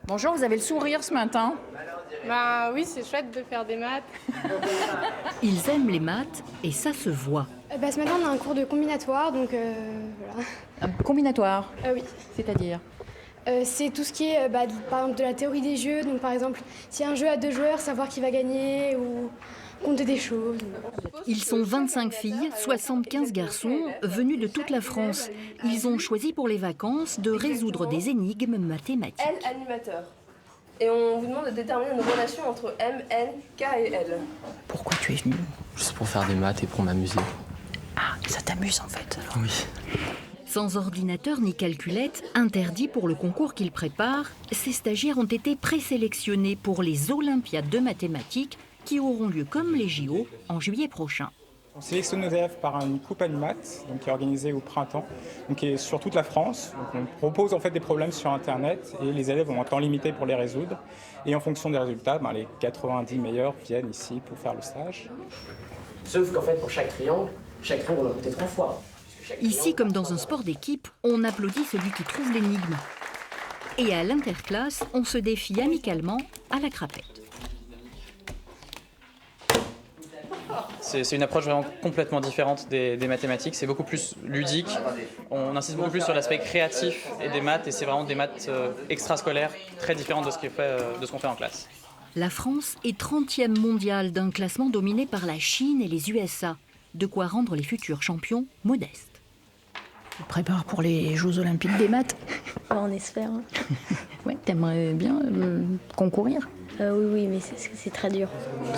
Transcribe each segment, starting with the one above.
Bonjour, vous avez le sourire ce matin. Bah oui, c'est chouette de faire des maths. Ils aiment les maths et ça se voit. Ce matin, on a un cours de combinatoire, donc voilà. Un combinatoire, Oui. c'est-à-dire C'est tout ce qui est, par exemple, de la théorie des jeux. Donc, par exemple, s'il y a un jeu à 2 joueurs, savoir qui va gagner ou compter des choses. Ils sont 25 filles, 75 garçons, venus de toute la France. Ils ont choisi pour les vacances de résoudre des énigmes mathématiques. L animateur. Et on vous demande de déterminer une relation entre M, N, K et L. Pourquoi tu es venu? Juste pour faire des maths et pour m'amuser. Ah, ça t'amuse en fait alors. Oui. Sans ordinateur ni calculette, interdit pour le concours qu'ils préparent, ces stagiaires ont été présélectionnés pour les Olympiades de mathématiques qui auront lieu comme les JO en juillet prochain. On sélectionne nos élèves par une coupe Animat, donc qui est organisée au printemps, donc qui est sur toute la France. Donc on propose en fait des problèmes sur Internet et les élèves ont un temps limité pour les résoudre. Et en fonction des résultats, les 90 meilleurs viennent ici pour faire le stage. Sauf qu'en fait, pour chaque triangle on a compté 3 fois. Ici, comme dans un sport d'équipe, on applaudit celui qui trouve l'énigme. Et à l'interclasse, on se défie amicalement à la crapette. C'est une approche vraiment complètement différente des mathématiques, c'est beaucoup plus ludique, on insiste beaucoup plus sur l'aspect créatif et des maths, et c'est vraiment des maths extrascolaires, très différentes de ce qu'on fait en classe. La France est 30e mondiale d'un classement dominé par la Chine et les USA, de quoi rendre les futurs champions modestes. Tu te prépares pour les Jeux Olympiques des maths? On espère. Ouais, t'aimerais bien concourir? Oui, mais c'est très dur.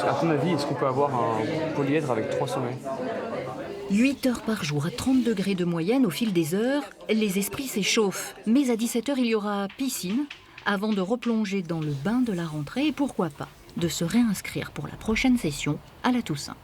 À ton avis, est-ce qu'on peut avoir un polyèdre avec 3 sommets? 8 heures par jour à 30 degrés de moyenne au fil des heures, les esprits s'échauffent. Mais à 17 heures, il y aura piscine avant de replonger dans le bain de la rentrée et pourquoi pas de se réinscrire pour la prochaine session à la Toussaint.